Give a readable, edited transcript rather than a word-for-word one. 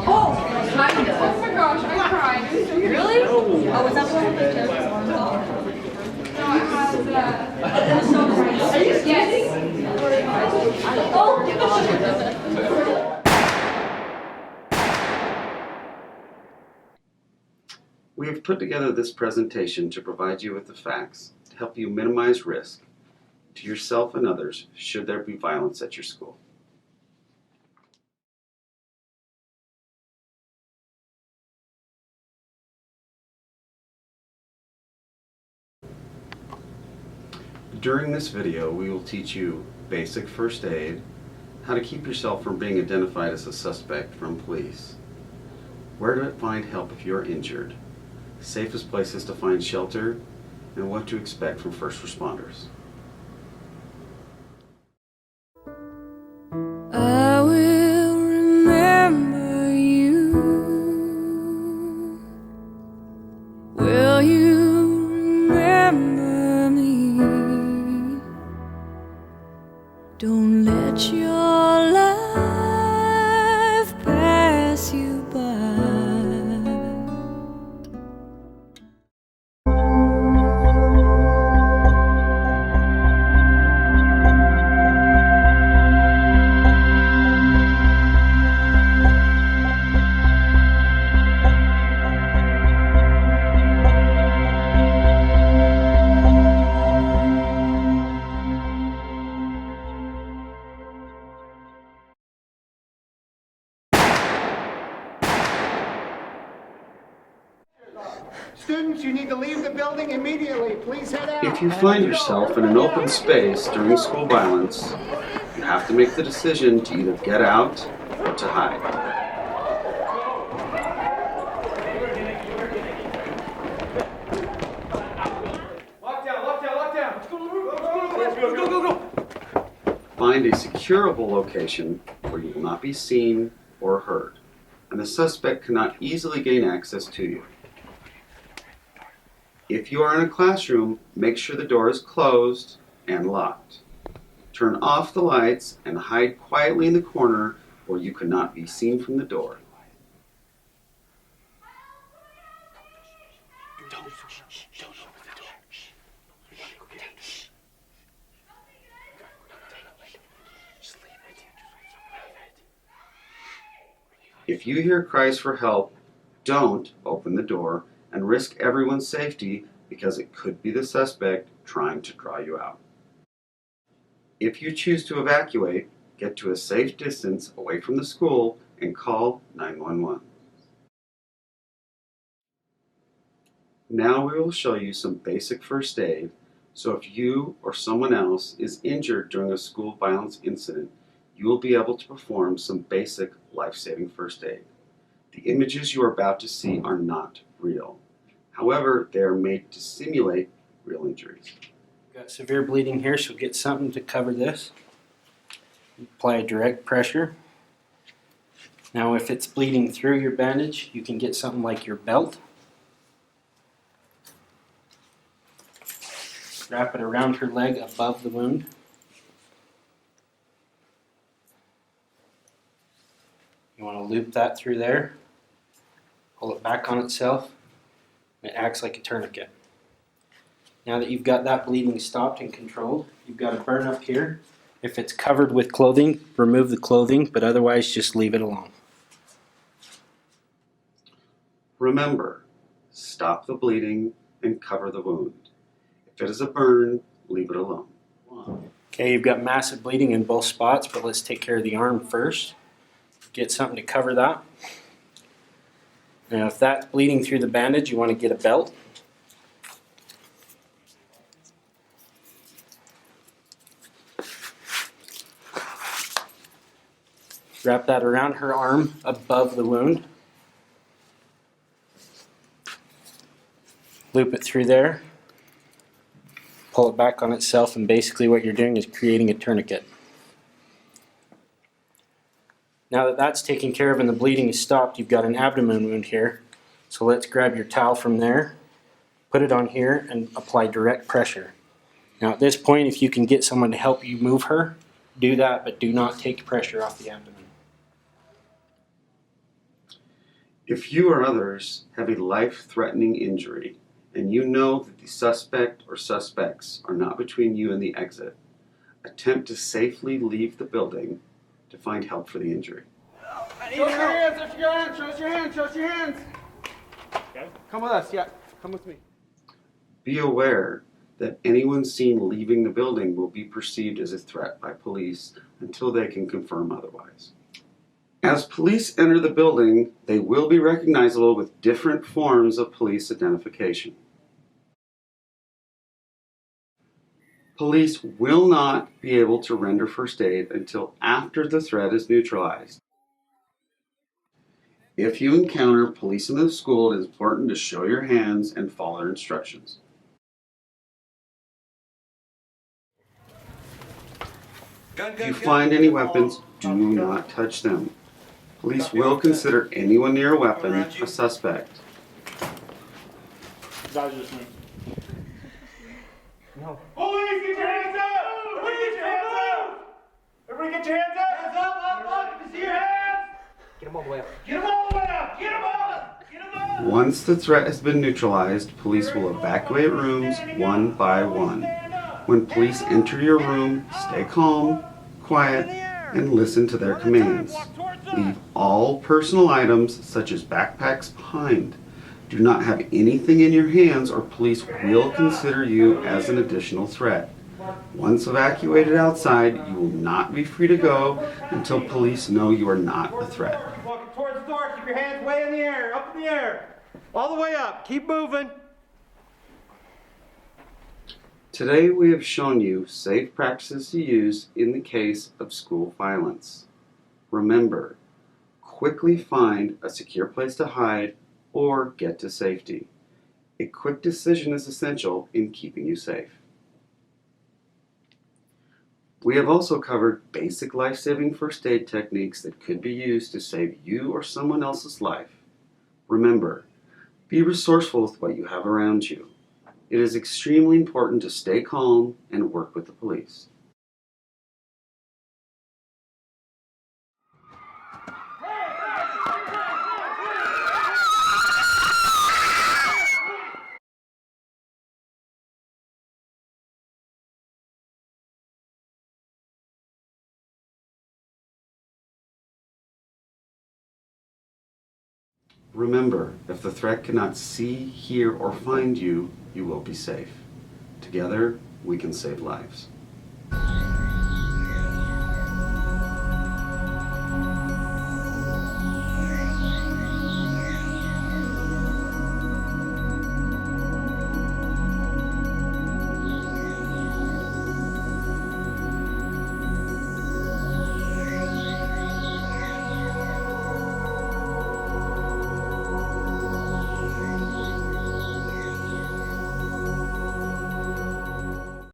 Oh, kind of. Oh my gosh, I cried. Really? Oh, was that one picture? No, it has, are you kidding? We have put together this presentation to provide you with the facts to help you minimize risk to yourself and others should there be violence at your school. During this video, we will teach you basic first aid, how to keep yourself from being identified as a suspect from police, where to find help if you're injured, safest places to find shelter, and what to expect from first responders. I will remember you. Will you remember me? Don't let your life pass you by. Students, you need to leave the building immediately. Please head out. If you find yourself in an open space during school violence, you have to make the decision to either get out or to hide. Lockdown. Go. Find a securable location where you will not be seen or heard, and the suspect cannot easily gain access to you. If you are in a classroom, make sure the door is closed and locked. Turn off the lights and hide quietly in the corner where you cannot be seen from the door. If you hear cries for help, don't open the door and risk everyone's safety because it could be the suspect trying to draw you out. If you choose to evacuate, get to a safe distance away from the school and call 911. Now we will show you some basic first aid, so if you or someone else is injured during a school violence incident, you will be able to perform some basic life-saving first aid. The images you are about to see are not real. However, they are made to simulate real injuries. Got severe bleeding here, so get something to cover this. Apply direct pressure. Now if it's bleeding through your bandage, you can get something like your belt. Wrap it around her leg above the wound. You want to loop that through there. Pull it back on itself. It acts like a tourniquet. Now that you've got that bleeding stopped and controlled, you've got a burn up here. If it's covered with clothing, remove the clothing, but otherwise just leave it alone. Remember, stop the bleeding and cover the wound. If it is a burn, leave it alone. Okay, you've got massive bleeding in both spots, but let's take care of the arm first. Get something to cover that. Now if that's bleeding through the bandage, you want to get a belt. Wrap that around her arm above the wound. Loop it through there. Pull it back on itself, and basically what you're doing is creating a tourniquet. Now that that's taken care of and the bleeding is stopped, you've got an abdomen wound here. So let's grab your towel from there, put it on here, and apply direct pressure. Now at this point, if you can get someone to help you move her, do that, but do not take pressure off the abdomen. If you or others have a life-threatening injury and you know that the suspect or suspects are not between you and the exit, attempt to safely leave the building to find help for the injury. Show us your hands, show us your hands, show us your hands, show us your hands. Okay. Come with us, yeah. Come with me. Be aware that anyone seen leaving the building will be perceived as a threat by police until they can confirm otherwise. As police enter the building, they will be recognizable with different forms of police identification. Police will not be able to render first aid until after the threat is neutralized. If you encounter police in the school, it is important to show your hands and follow their instructions. If you find any weapons, do not touch them. Police will consider anyone near a weapon a suspect. No. Police, get your hands up! Everybody get your hands up! Everybody get your hands up! Hands up! Let me see your hands! Get them all the way up. Get them all the way up! Get them all up! Get them all up! Once the threat has been neutralized, police will evacuate rooms one by one. When police enter your room, stay calm, quiet, and listen to their commands. Leave all personal items, such as backpacks, behind. Do not have anything in your hands or police will consider you as an additional threat. Once evacuated outside, you will not be free to go until police know you are not a threat. Walking towards the door, keep your hands way in the air, up in the air. All the way up, keep moving. Today we have shown you safe practices to use in the case of school violence. Remember, quickly find a secure place to hide or get to safety. A quick decision is essential in keeping you safe. We have also covered basic life-saving first aid techniques that could be used to save you or someone else's life. Remember, be resourceful with what you have around you. It is extremely important to stay calm and work with the police. Remember, if the threat cannot see, hear, or find you, you will be safe. Together, we can save lives.